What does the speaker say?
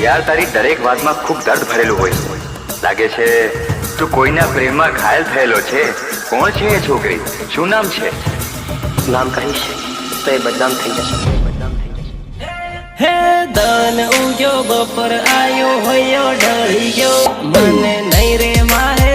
યાર તારી દરેક વાતમાં ખૂબ દર્દ ભરેલું હોય. લાગે છે તું કોઈના પ્રેમમાં ઘાયલ થયેલો છે. કોણ છે એ છોકરી? શું નામ છે? નામ કહીશ તો એ બદનામ થઈ જશે. હે દાન ઉગ્યો બપોર આયો હોયો ઢળી ગયો મને નહીં રે મારે